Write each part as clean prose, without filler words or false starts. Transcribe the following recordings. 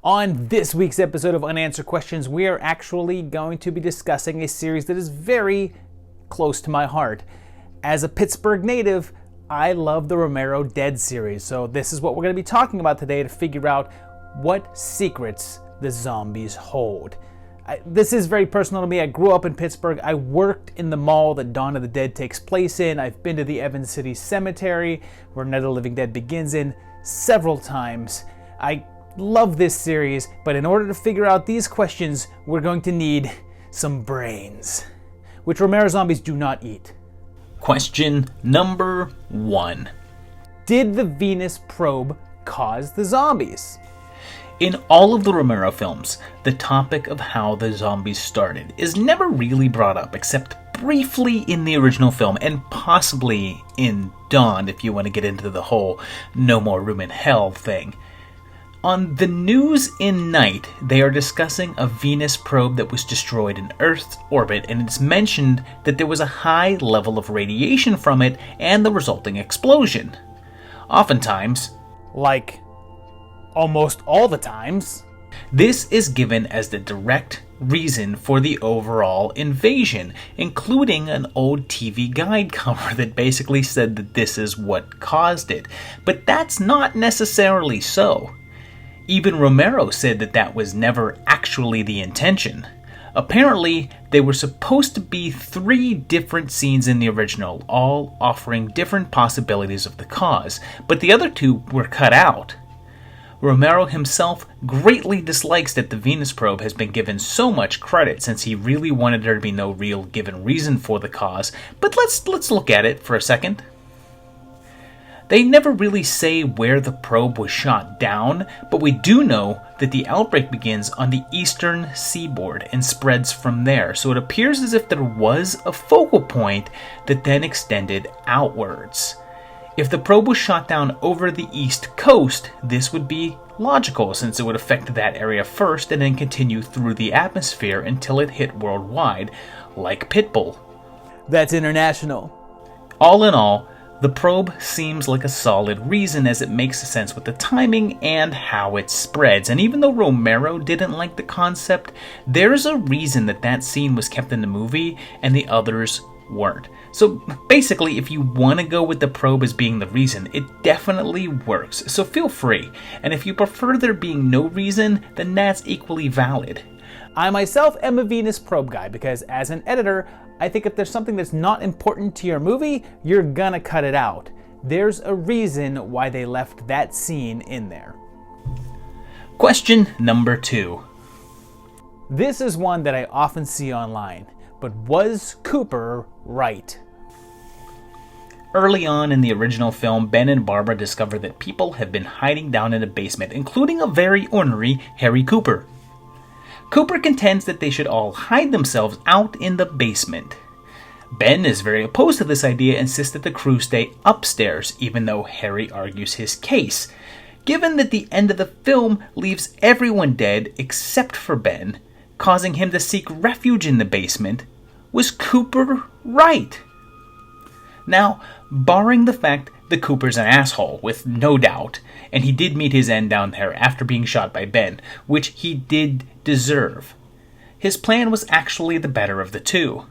On this week's episode of Unanswered Questions, we are actually going to be discussing a series that is very close to my heart. As a Pittsburgh native, I love the Romero Dead series, so this is what we're going to be talking about today to figure out what secrets the zombies hold. This is very personal to me. I grew up in Pittsburgh. I worked in the mall that Dawn of the Dead takes place in. I've been to the Evans City Cemetery, where Night of the Living Dead begins in, several times. I love this series, but in order to figure out these questions, we're going to need some brains, which Romero zombies do not eat. Question number 1. Did the Venus probe cause the zombies? In all of the Romero films, the topic of how the zombies started is never really brought up except briefly in the original film and possibly in Dawn if you want to get into the whole no more room in hell thing. On the news in Night, they are discussing a Venus probe that was destroyed in Earth's orbit, and it's mentioned that there was a high level of radiation from it and the resulting explosion. Oftentimes, like almost all the times, this is given as the direct reason for the overall invasion, including an old TV guide cover that basically said that this is what caused it. But that's not necessarily so. Even Romero said that that was never actually the intention. Apparently, there were supposed to be 3 different scenes in the original, all offering different possibilities of the cause, but the other 2 were cut out. Romero himself greatly dislikes that the Venus probe has been given so much credit since he really wanted there to be no real given reason for the cause, but let's look at it for a second. They never really say where the probe was shot down, but we do know that the outbreak begins on the eastern seaboard and spreads from there, so it appears as if there was a focal point that then extended outwards. If the probe was shot down over the east coast, this would be logical since it would affect that area first and then continue through the atmosphere until it hit worldwide, like Pitbull. That's international. All in all, the probe seems like a solid reason as it makes sense with the timing and how it spreads. And even though Romero didn't like the concept, there's a reason that that scene was kept in the movie and the others weren't. So basically, if you want to go with the probe as being the reason, it definitely works. So feel free. And if you prefer there being no reason, then that's equally valid. I myself am a Venus probe guy because as an editor, I think if there's something that's not important to your movie, you're gonna cut it out. There's a reason why they left that scene in there. Question number 2. This is one that I often see online, but was Cooper right? Early on in the original film, Ben and Barbara discover that people have been hiding down in a basement, including a very ornery Harry Cooper. Cooper contends that they should all hide themselves out in the basement. Ben is very opposed to this idea and insists that the crew stay upstairs, even though Harry argues his case. Given that the end of the film leaves everyone dead except for Ben, causing him to seek refuge in the basement, was Cooper right? Now, barring the fact that Cooper's an asshole, with no doubt, and he did meet his end down there after being shot by Ben, which he did deserve, his plan was actually the better of the two.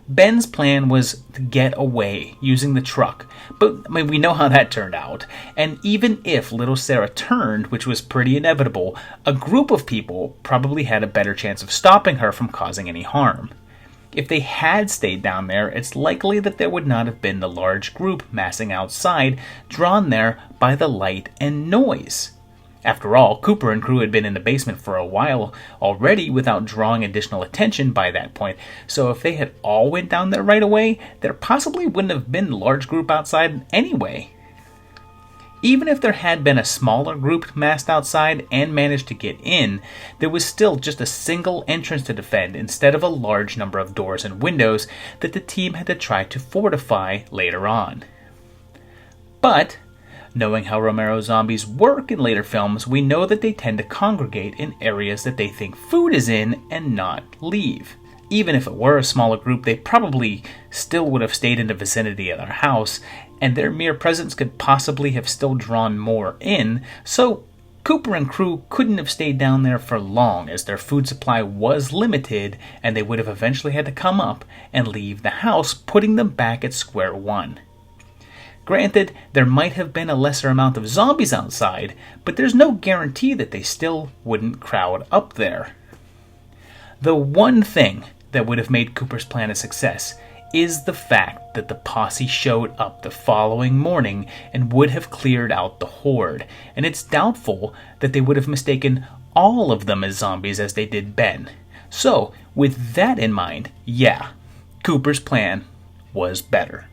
Ben's plan was to get away using the truck, but we know how that turned out, and even if little Sarah turned, which was pretty inevitable, a group of people probably had a better chance of stopping her from causing any harm. If they had stayed down there, it's likely that there would not have been the large group massing outside, drawn there by the light and noise. After all, Cooper and crew had been in the basement for a while already without drawing additional attention by that point, so if they had all went down there right away, there possibly wouldn't have been a large group outside anyway. Even if there had been a smaller group massed outside and managed to get in, there was still just a single entrance to defend instead of a large number of doors and windows that the team had to try to fortify later on. But, knowing how Romero zombies work in later films, we know that they tend to congregate in areas that they think food is in and not leave. Even if it were a smaller group, they probably still would have stayed in the vicinity of their house, and their mere presence could possibly have still drawn more in, so Cooper and crew couldn't have stayed down there for long as their food supply was limited and they would have eventually had to come up and leave the house, putting them back at square one. Granted, there might have been a lesser amount of zombies outside, but there's no guarantee that they still wouldn't crowd up there. The one thing that would have made Cooper's plan a success is the fact that the posse showed up the following morning and would have cleared out the horde, and it's doubtful that they would have mistaken all of them as zombies as they did Ben. So, with that in mind, yeah, Cooper's plan was better.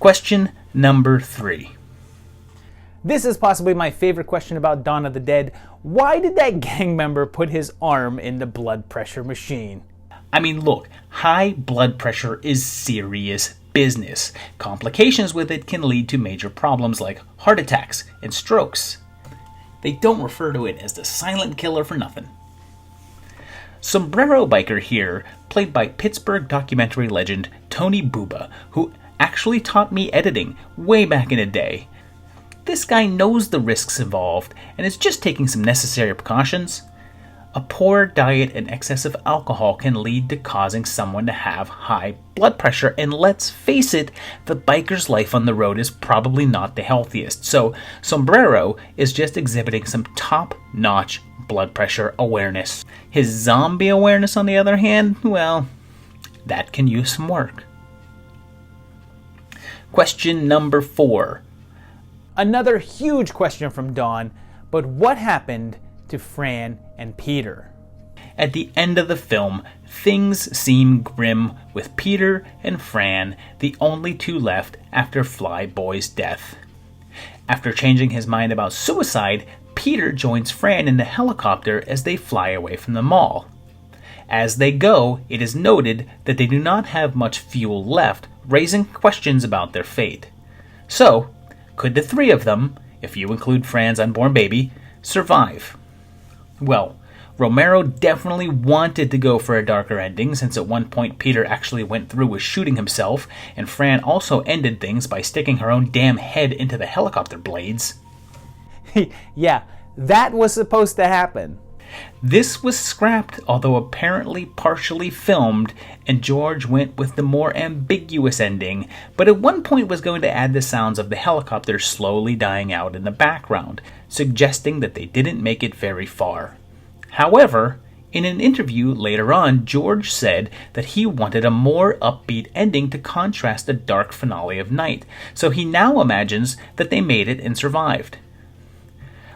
Question number 3. This is possibly my favorite question about Dawn of the Dead. Why did that gang member put his arm in the blood pressure machine? I mean, look, high blood pressure is serious business. Complications with it can lead to major problems like heart attacks and strokes. They don't refer to it as the silent killer for nothing. Sombrero Biker here, played by Pittsburgh documentary legend Tony Buba, who actually taught me editing way back in the day. This guy knows the risks involved and is just taking some necessary precautions. A poor diet and excessive alcohol can lead to causing someone to have high blood pressure, and let's face it, the biker's life on the road is probably not the healthiest, so Sombrero is just exhibiting some top-notch blood pressure awareness. His zombie awareness, on the other hand, well, that can use some work. Question number 4. Another huge question from Dawn, but what happened to Fran and Peter? At the end of the film, things seem grim with Peter and Fran the only two left after Flyboy's death. After changing his mind about suicide, Peter joins Fran in the helicopter as they fly away from the mall. As they go, it is noted that they do not have much fuel left, raising questions about their fate. So, could the three of them, if you include Fran's unborn baby, survive? Well, Romero definitely wanted to go for a darker ending, since at one point Peter actually went through with shooting himself, and Fran also ended things by sticking her own damn head into the helicopter blades. Yeah, that was supposed to happen. This was scrapped, although apparently partially filmed, and George went with the more ambiguous ending, but at one point was going to add the sounds of the helicopter slowly dying out in the background, suggesting that they didn't make it very far. However, in an interview later on, George said that he wanted a more upbeat ending to contrast the dark finale of Night, so he now imagines that they made it and survived.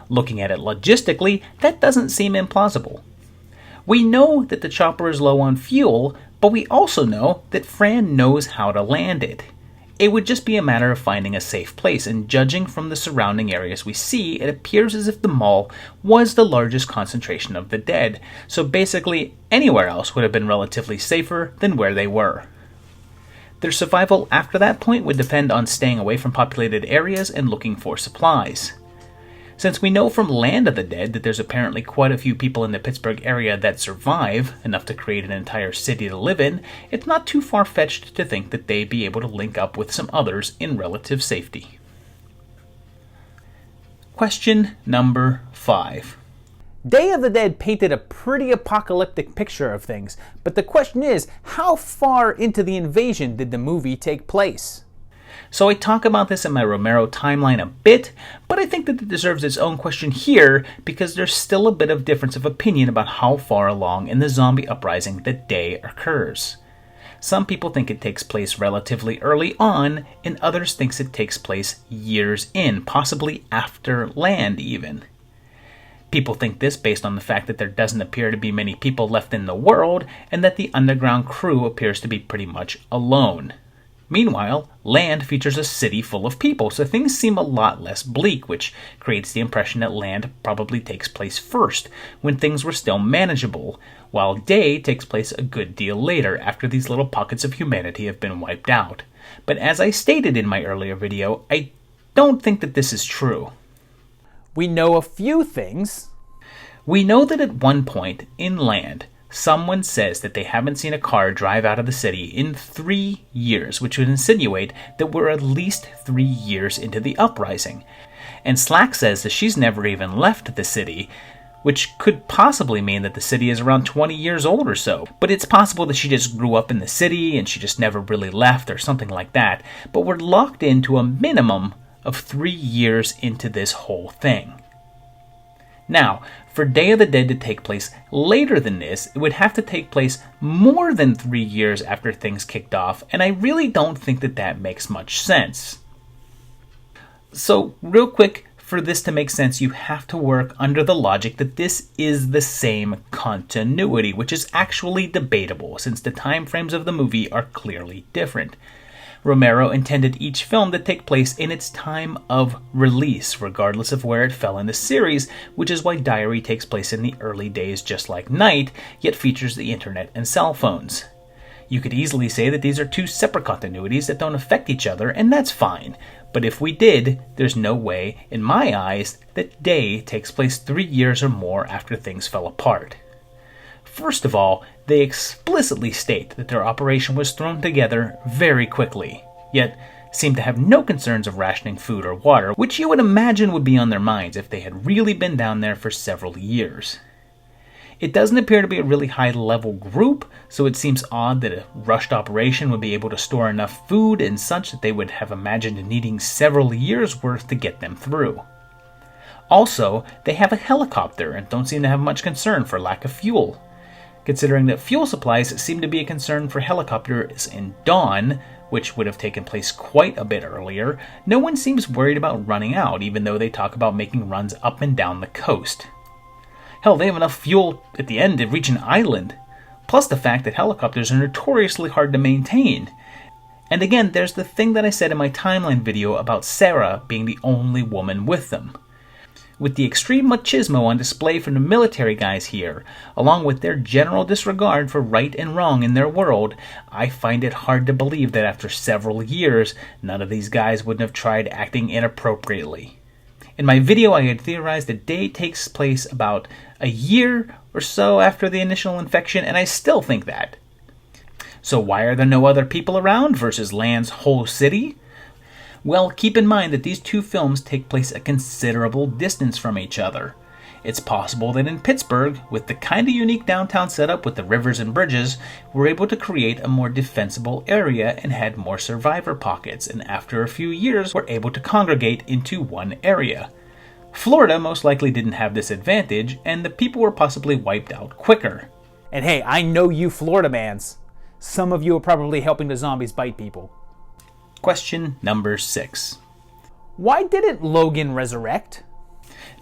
Looking at it logistically, that doesn't seem implausible. We know that the chopper is low on fuel, but we also know that Fran knows how to land it. It would just be a matter of finding a safe place, and judging from the surrounding areas we see, it appears as if the mall was the largest concentration of the dead, so basically anywhere else would have been relatively safer than where they were. Their survival after that point would depend on staying away from populated areas and looking for supplies. Since we know from Land of the Dead that there's apparently quite a few people in the Pittsburgh area that survive, enough to create an entire city to live in, it's not too far-fetched to think that they'd be able to link up with some others in relative safety. Question number 5. Day of the Dead painted a pretty apocalyptic picture of things, but the question is, how far into the invasion did the movie take place? So I talk about this in my Romero timeline a bit, but I think that it deserves its own question here because there's still a bit of difference of opinion about how far along in the zombie uprising the day occurs. Some people think it takes place relatively early on, and others think it takes place years in, possibly after Land even. People think this based on the fact that there doesn't appear to be many people left in the world, and that the underground crew appears to be pretty much alone. Meanwhile, Land features a city full of people, so things seem a lot less bleak, which creates the impression that Land probably takes place first, when things were still manageable, while Day takes place a good deal later, after these little pockets of humanity have been wiped out. But as I stated in my earlier video, I don't think that this is true. We know a few things. We know that at one point, in Land, someone says that they haven't seen a car drive out of the city in 3 years, which would insinuate that we're at least 3 years into the uprising. and Slack says that she's never even left the city, which could possibly mean that the city is around 20 years old or so. But it's possible that she just grew up in the city and she just never really left or something like that. But we're locked into a minimum of 3 years into this whole thing. Now, for Day of the Dead to take place later than this, it would have to take place more than 3 years after things kicked off, and I really don't think that that makes much sense. So, real quick, for this to make sense, you have to work under the logic that this is the same continuity, which is actually debatable since the time frames of the movie are clearly different. Romero intended each film to take place in its time of release, regardless of where it fell in the series, which is why Diary takes place in the early days just like Night, yet features the internet and cell phones. You could easily say that these are two separate continuities that don't affect each other, and that's fine. But if we did, there's no way, in my eyes, that Day takes place 3 years or more after things fell apart. First of all, they explicitly state that their operation was thrown together very quickly, yet seem to have no concerns of rationing food or water, which you would imagine would be on their minds if they had really been down there for several years. It doesn't appear to be a really high-level group, so it seems odd that a rushed operation would be able to store enough food and such that they would have imagined needing several years' worth to get them through. Also, they have a helicopter and don't seem to have much concern for lack of fuel. Considering that fuel supplies seem to be a concern for helicopters in Dawn, which would have taken place quite a bit earlier, no one seems worried about running out, even though they talk about making runs up and down the coast. Hell, they have enough fuel at the end to reach an island, plus the fact that helicopters are notoriously hard to maintain. And again, there's the thing that I said in my timeline video about Sarah being the only woman with them. With the extreme machismo on display from the military guys here, along with their general disregard for right and wrong in their world, I find it hard to believe that after several years, none of these guys wouldn't have tried acting inappropriately. In my video, I had theorized that Day takes place about a year or so after the initial infection, and I still think that. So why are there no other people around versus Land's whole city? Well, keep in mind that these two films take place a considerable distance from each other. It's possible that in Pittsburgh, with the kind of unique downtown setup with the rivers and bridges, we're able to create a more defensible area and had more survivor pockets, and after a few years, we're able to congregate into one area. Florida most likely didn't have this advantage, and the people were possibly wiped out quicker. And hey, I know you Florida mans. Some of you are probably helping the zombies bite people. Question number 6. Why didn't Logan resurrect?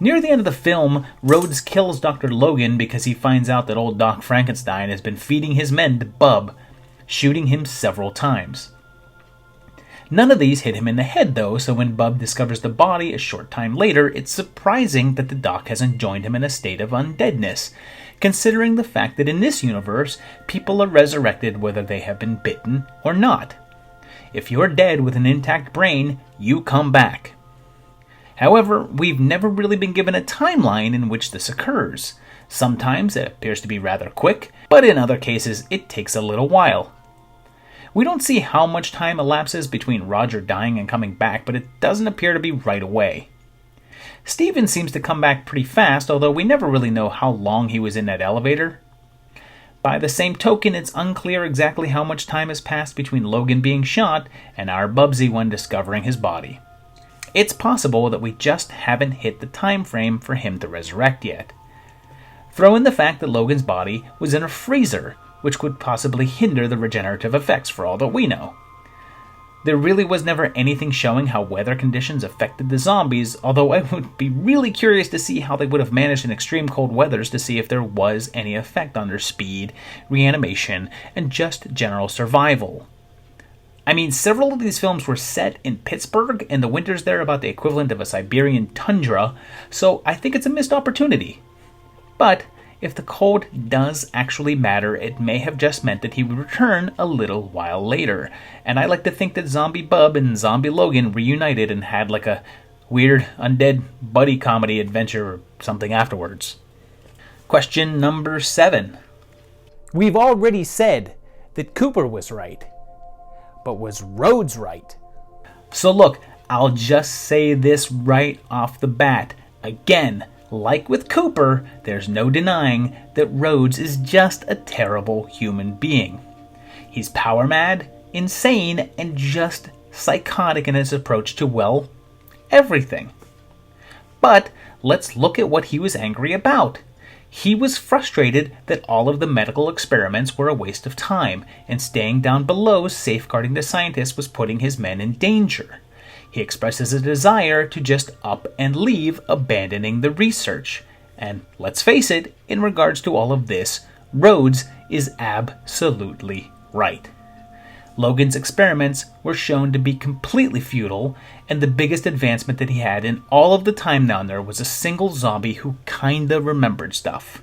Near the end of the film, Rhodes kills Dr. Logan because he finds out that old Doc Frankenstein has been feeding his men to Bub, shooting him several times. None of these hit him in the head though, so when Bub discovers the body a short time later, it's surprising that the Doc hasn't joined him in a state of undeadness, considering the fact that in this universe, people are resurrected whether they have been bitten or not. If you're dead with an intact brain, you come back. However, we've never really been given a timeline in which this occurs. Sometimes it appears to be rather quick, but in other cases it takes a little while. We don't see how much time elapses between Roger dying and coming back, but it doesn't appear to be right away. Steven seems to come back pretty fast, although we never really know how long he was in that elevator. By the same token, it's unclear exactly how much time has passed between Logan being shot and our Bubsy one discovering his body. It's possible that we just haven't hit the time frame for him to resurrect yet. Throw in the fact that Logan's body was in a freezer, which could possibly hinder the regenerative effects for all that we know. There really was never anything showing how weather conditions affected the zombies, although I would be really curious to see how they would have managed in extreme cold weathers to see if there was any effect on their speed, reanimation, and just general survival. I mean, several of these films were set in Pittsburgh, and the winters there are about the equivalent of a Siberian tundra, so I think it's a missed opportunity. But if the cold does actually matter, it may have just meant that he would return a little while later. And I like to think that Zombie Bub and Zombie Logan reunited and had like a weird undead buddy comedy adventure or something afterwards. Question number 7. We've already said that Cooper was right. But was Rhodes right? So look, I'll just say this right off the bat. Again, like with Cooper, there's no denying that Rhodes is just a terrible human being. He's power mad, insane, and just psychotic in his approach to, well, everything. But let's look at what he was angry about. He was frustrated that all of the medical experiments were a waste of time, and staying down below safeguarding the scientists was putting his men in danger. He expresses a desire to just up and leave, abandoning the research. And let's face it, in regards to all of this, Rhodes is absolutely right. Logan's experiments were shown to be completely futile, and the biggest advancement that he had in all of the time down there was a single zombie who kinda remembered stuff.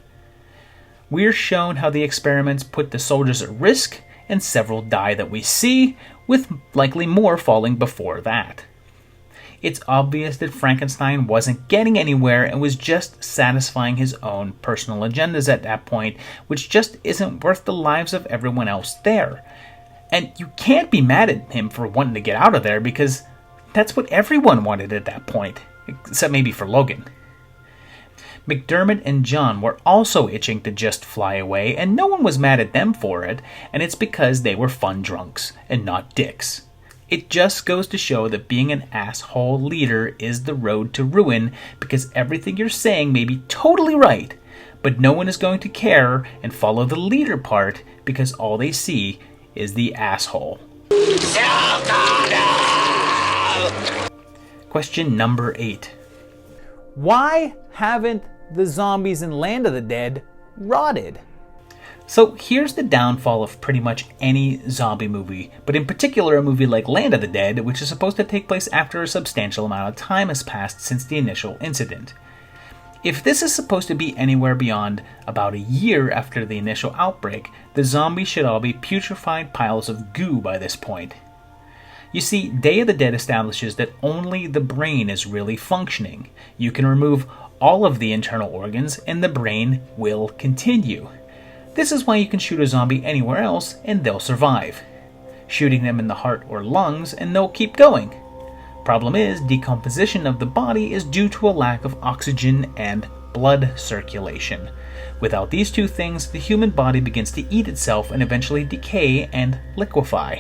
We're shown how the experiments put the soldiers at risk, and several die that we see, with likely more falling before that. It's obvious that Frankenstein wasn't getting anywhere and was just satisfying his own personal agendas at that point, which just isn't worth the lives of everyone else there. And you can't be mad at him for wanting to get out of there, because that's what everyone wanted at that point, except maybe for Logan. McDermott and John were also itching to just fly away, and no one was mad at them for it, and it's because they were fun drunks and not dicks. It just goes to show that being an asshole leader is the road to ruin, because everything you're saying may be totally right, but no one is going to care and follow the leader part because all they see is the asshole. Question number 8. Why haven't the zombies in Land of the Dead rotted? So here's the downfall of pretty much any zombie movie, but in particular a movie like Land of the Dead, which is supposed to take place after a substantial amount of time has passed since the initial incident. If this is supposed to be anywhere beyond about a year after the initial outbreak, the zombies should all be putrefied piles of goo by this point. You see, Day of the Dead establishes that only the brain is really functioning. You can remove all of the internal organs and the brain will continue. This is why you can shoot a zombie anywhere else and they'll survive. Shooting them in the heart or lungs and they'll keep going. Problem is, decomposition of the body is due to a lack of oxygen and blood circulation. Without these two things, the human body begins to eat itself and eventually decay and liquefy.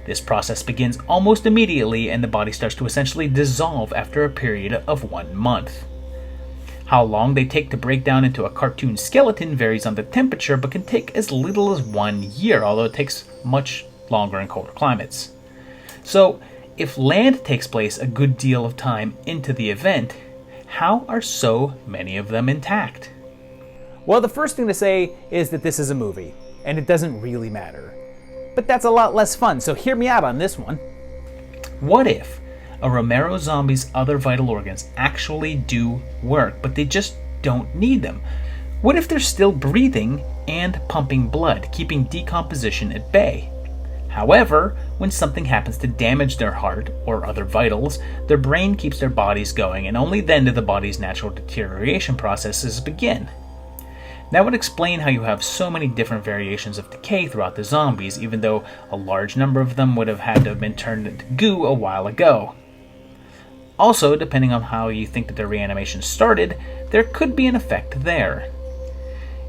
This process begins almost immediately and the body starts to essentially dissolve after a period of 1 month. How long they take to break down into a cartoon skeleton varies on the temperature, but can take as little as 1 year, although it takes much longer in colder climates. So, if Land takes place a good deal of time into the event, how are so many of them intact? Well, the first thing to say is that this is a movie, and it doesn't really matter. But that's a lot less fun, so hear me out on this one. What if a Romero zombie's other vital organs actually do work, but they just don't need them? What if they're still breathing and pumping blood, keeping decomposition at bay? However, when something happens to damage their heart or other vitals, their brain keeps their bodies going, and only then do the body's natural deterioration processes begin. That would explain how you have so many different variations of decay throughout the zombies, even though a large number of them would have had to have been turned into goo a while ago. Also, depending on how you think that their reanimation started, there could be an effect there.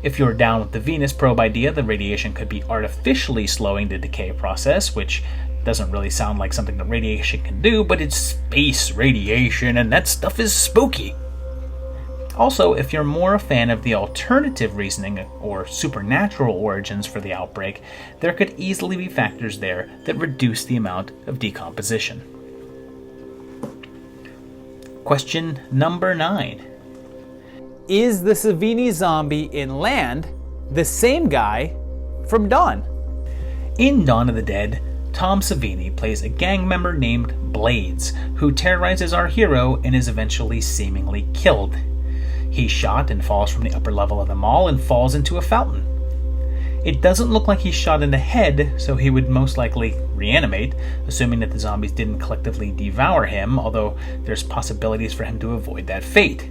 If you're down with the Venus probe idea, the radiation could be artificially slowing the decay process, which doesn't really sound like something that radiation can do, but it's space radiation and that stuff is spooky. Also, if you're more a fan of the alternative reasoning or supernatural origins for the outbreak, there could easily be factors there that reduce the amount of decomposition. Question number 9. Is the Savini zombie in Land the same guy from Dawn? In Dawn of the Dead, Tom Savini plays a gang member named Blades, who terrorizes our hero and is eventually seemingly killed. He's shot and falls from the upper level of the mall and falls into a fountain. It doesn't look like he's shot in the head, so he would most likely reanimate, assuming that the zombies didn't collectively devour him, although there's possibilities for him to avoid that fate.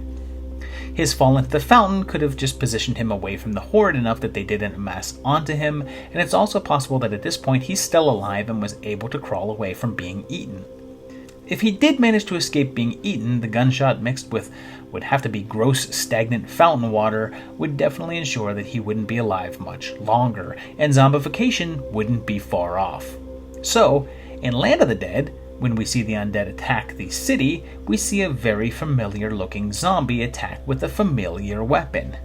His fall into the fountain could have just positioned him away from the horde enough that they didn't mass onto him, and it's also possible that at this point he's still alive and was able to crawl away from being eaten. If he did manage to escape being eaten, the gunshot mixed with would have to be gross, stagnant fountain water would definitely ensure that he wouldn't be alive much longer, and zombification wouldn't be far off. So, in Land of the Dead, when we see the undead attack the city, we see a very familiar-looking zombie attack with a familiar weapon.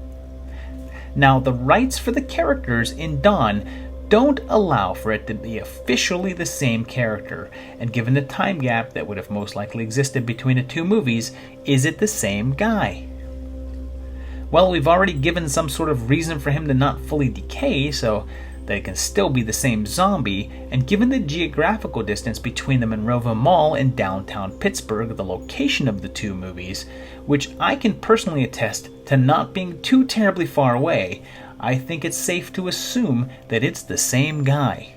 Now, the rights for the characters in Dawn don't allow for it to be officially the same character, and given the time gap that would have most likely existed between the two movies, is it the same guy? Well, we've already given some sort of reason for him to not fully decay, so that it can still be the same zombie, and given the geographical distance between the Monroeville Mall and downtown Pittsburgh, the location of the two movies, which I can personally attest to not being too terribly far away, I think it's safe to assume that it's the same guy.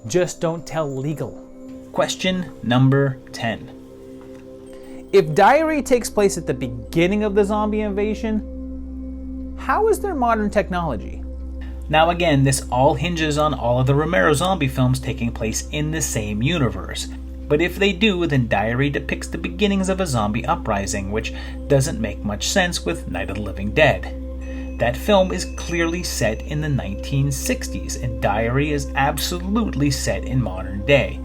Just don't tell legal. Question number 10. If Diary takes place at the beginning of the zombie invasion, how is there modern technology? Now again, this all hinges on all of the Romero zombie films taking place in the same universe. But if they do, then Diary depicts the beginnings of a zombie uprising, which doesn't make much sense with Night of the Living Dead. That film is clearly set in the 1960s, and Diary is absolutely set in modern day.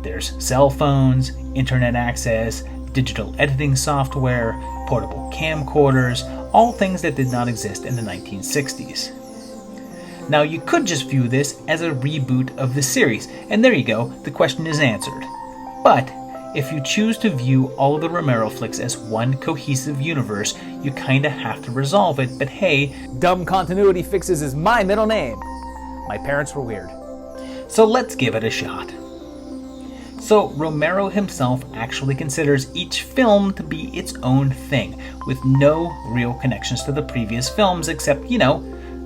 There's cell phones, internet access, digital editing software, portable camcorders, all things that did not exist in the 1960s. Now, you could just view this as a reboot of the series, and there you go, the question is answered. But if you choose to view all of the Romero flicks as one cohesive universe, you kinda have to resolve it, but hey, Dumb Continuity Fixes is my middle name. My parents were weird. so let's give it a shot. So Romero himself actually considers each film to be its own thing, with no real connections to the previous films except,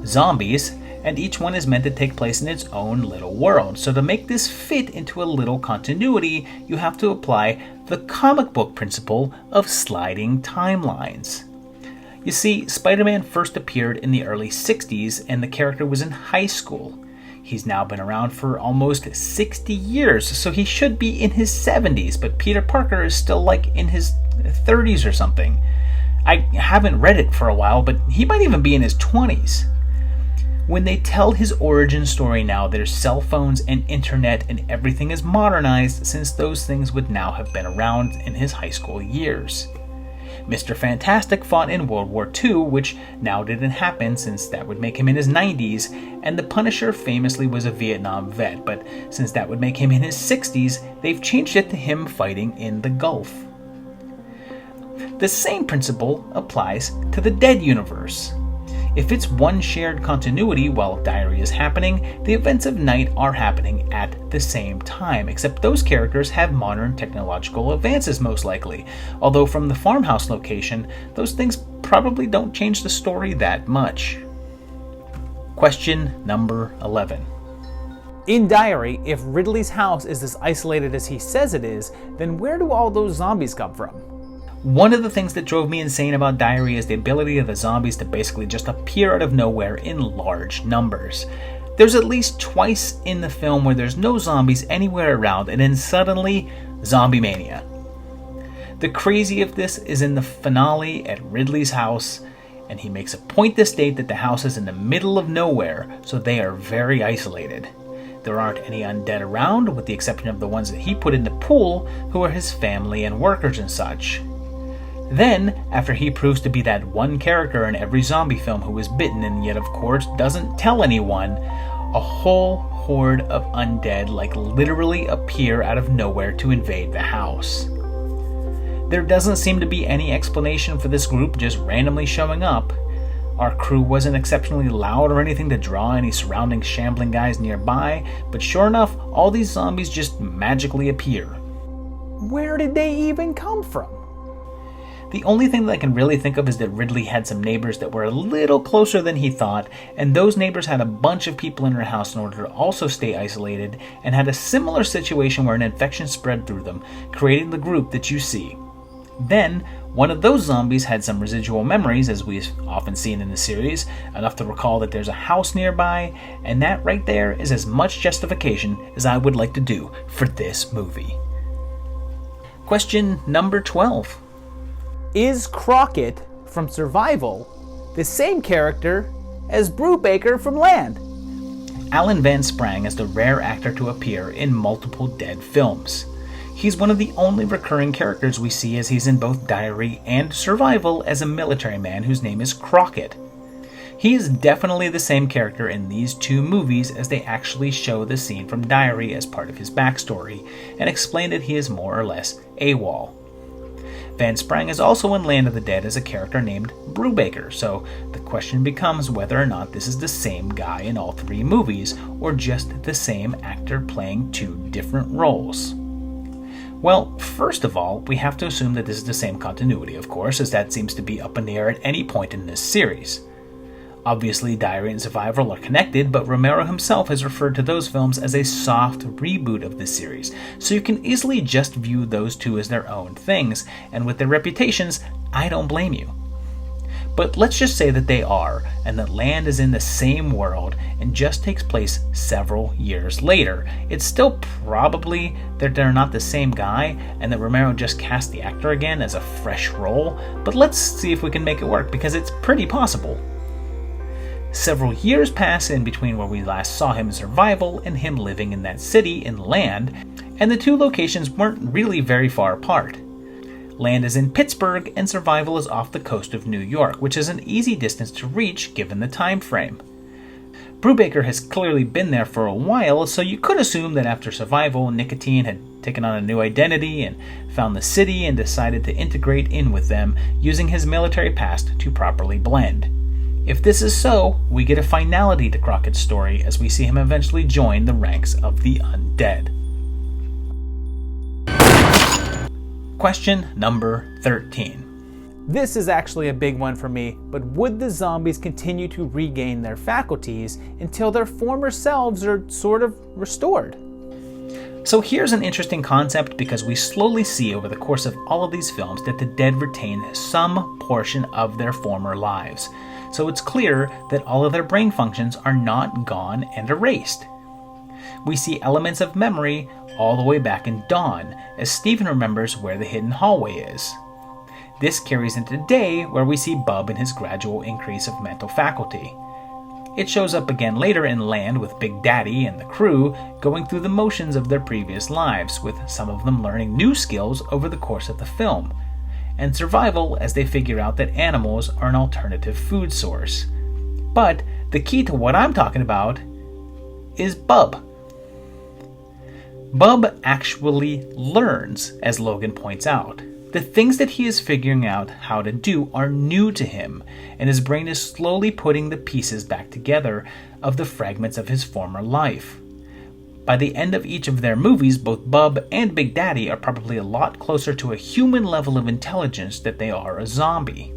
zombies, and each one is meant to take place in its own little world. So to make this fit into a little continuity, you have to apply the comic book principle of sliding timelines. You see, Spider-Man first appeared in the early 60s, and the character was in high school. He's now been around for almost 60 years, so he should be in his 70s, but Peter Parker is still like in his 30s or something. I haven't read it for a while, but he might even be in his 20s. When they tell his origin story now, there's cell phones and internet, and everything is modernized since those things would now have been around in his high school years. Mr. Fantastic fought in World War II, which now didn't happen since that would make him in his 90s, and the Punisher famously was a Vietnam vet, but since that would make him in his 60s, they've changed it to him fighting in the Gulf. The same principle applies to the Dead universe. If it's one shared continuity while Diary is happening, the events of Night are happening at the same time, except those characters have modern technological advances most likely, although from the farmhouse location, those things probably don't change the story that much. Question number 11. In Diary, if Ridley's house is as isolated as he says it is, then where do all those zombies come from? One of the things that drove me insane about Diary is the ability of the zombies to basically just appear out of nowhere in large numbers. There's at least twice in the film where there's no zombies anywhere around, and then suddenly, zombie mania. The crazy of this is in the finale at Ridley's house, and he makes a point to state that the house is in the middle of nowhere, so they are very isolated. There aren't any undead around, with the exception of the ones that he put in the pool, who are his family and workers and such. Then, after he proves to be that one character in every zombie film who is bitten and yet of course doesn't tell anyone, a whole horde of undead literally appear out of nowhere to invade the house. There doesn't seem to be any explanation for this group just randomly showing up. Our crew wasn't exceptionally loud or anything to draw any surrounding shambling guys nearby, but sure enough, all these zombies just magically appear. Where did they even come from? The only thing that I can really think of is that Ridley had some neighbors that were a little closer than he thought, and those neighbors had a bunch of people in their house in order to also stay isolated, and had a similar situation where an infection spread through them, creating the group that you see. Then, one of those zombies had some residual memories, as we've often seen in the series, enough to recall that there's a house nearby, and that right there is as much justification as I would like to do for this movie. Question number 12. Is Crockett from Survival the same character as Brubaker from Land? Alan Van Sprang is the rare actor to appear in multiple Dead films. He's one of the only recurring characters we see, as he's in both Diary and Survival as a military man whose name is Crockett. He is definitely the same character in these two movies, as they actually show the scene from Diary as part of his backstory and explain that he is more or less AWOL. Van Sprang is also in Land of the Dead as a character named Brubaker, so the question becomes whether or not this is the same guy in all three movies, or just the same actor playing two different roles. Well, first of all, we have to assume that this is the same continuity, of course, as that seems to be up in the air at any point in this series. Obviously, Diary and Survival are connected, but Romero himself has referred to those films as a soft reboot of the series, so you can easily just view those two as their own things, and with their reputations, I don't blame you. But let's just say that they are, and that Land is in the same world and just takes place several years later. It's still probably that they're not the same guy, and that Romero just cast the actor again as a fresh role, but let's see if we can make it work, because it's pretty possible. Several years pass in between where we last saw him in Survival and him living in that city in Land, and the two locations weren't really very far apart. Land is in Pittsburgh and Survival is off the coast of New York, which is an easy distance to reach given the time frame. Brubaker has clearly been there for a while, so you could assume that after Survival, Nicotine had taken on a new identity and found the city and decided to integrate in with them, using his military past to properly blend. If this is so, we get a finality to Crockett's story as we see him eventually join the ranks of the undead. Question number 13. This is actually a big one for me, but would the zombies continue to regain their faculties until their former selves are sort of restored? So here's an interesting concept, because we slowly see over the course of all of these films that the dead retain some portion of their former lives. So it's clear that all of their brain functions are not gone and erased. We see elements of memory all the way back in Dawn, as Stephen remembers where the hidden hallway is. This carries into Day, where we see Bub and his gradual increase of mental faculty. It shows up again later in Land with Big Daddy and the crew going through the motions of their previous lives, with some of them learning new skills over the course of the film, and Survival as they figure out that animals are an alternative food source. But the key to what I'm talking about is Bub. Bub actually learns, as Logan points out. The things that he is figuring out how to do are new to him, and his brain is slowly putting the pieces back together of the fragments of his former life. By the end of each of their movies, both Bub and Big Daddy are probably a lot closer to a human level of intelligence than they are a zombie.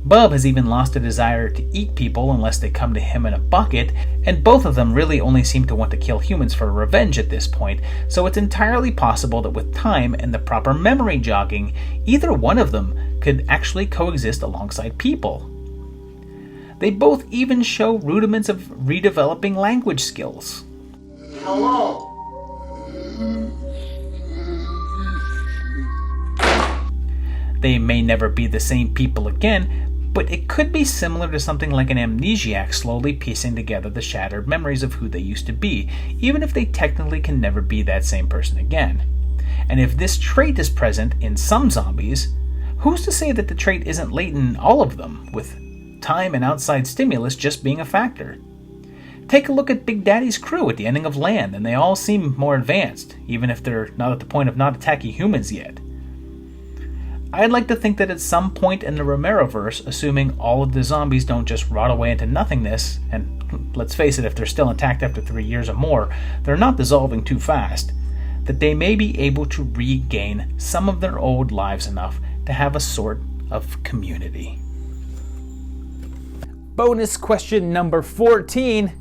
Bub has even lost a desire to eat people unless they come to him in a bucket, and both of them really only seem to want to kill humans for revenge at this point, so it's entirely possible that with time and the proper memory jogging, either one of them could actually coexist alongside people. They both even show rudiments of redeveloping language skills. Hello. They may never be the same people again, but it could be similar to something like an amnesiac slowly piecing together the shattered memories of who they used to be, even if they technically can never be that same person again. And if this trait is present in some zombies, who's to say that the trait isn't latent in all of them, with time and outside stimulus just being a factor? Take a look at Big Daddy's crew at the ending of Land, and they all seem more advanced, even if they're not at the point of not attacking humans yet. I'd like to think that at some point in the Romeroverse, assuming all of the zombies don't just rot away into nothingness, and let's face it, if they're still intact after 3 years or more, they're not dissolving too fast, that they may be able to regain some of their old lives enough to have a sort of community. Bonus question number 14.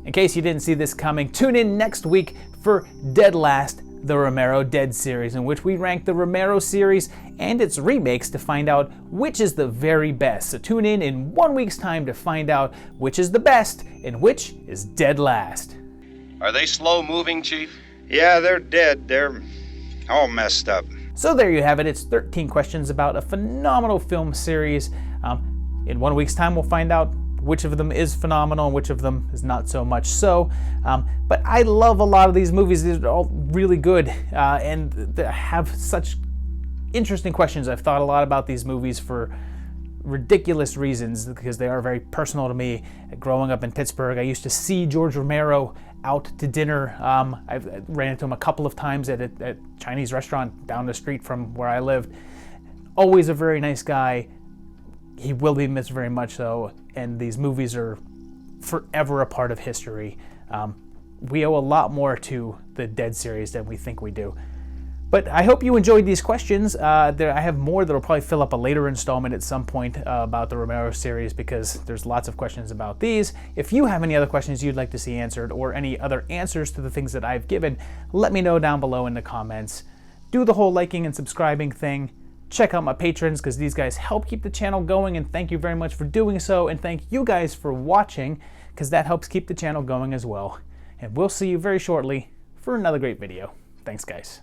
In case you didn't see this coming, tune in next week for Dead Last, the Romero Dead series, in which we rank the Romero series and its remakes to find out which is the very best. So tune in 1 week's time to find out which is the best and which is dead last. Are they slow moving, Chief? Yeah, they're dead. They're All messed up. So there you have it. It's 13 questions about a phenomenal film series. In 1 week's time, we'll find out which of them is phenomenal and which of them is not so much so. But I love a lot of these movies. These are all really good and they have such interesting questions. I've thought a lot about these movies for ridiculous reasons because they are very personal to me. Growing up in Pittsburgh, I used to see George Romero out to dinner. I ran into him a couple of times at a Chinese restaurant down the street from where I lived. Always a very nice guy. He will be missed very much so, and these movies are forever a part of history. We owe a lot more to the Dead series than we think we do. But I hope you enjoyed these questions. I have more that will probably fill up a later installment at some point about the Romero series because there's lots of questions about these. If you have any other questions you'd like to see answered or any other answers to the things that I've given, let me know down below in the comments. Do the whole liking and subscribing thing. Check out my patrons because these guys help keep the channel going, and thank you very much for doing so, and thank you guys for watching because that helps keep the channel going as well. And we'll see you very shortly for another great video. Thanks, guys.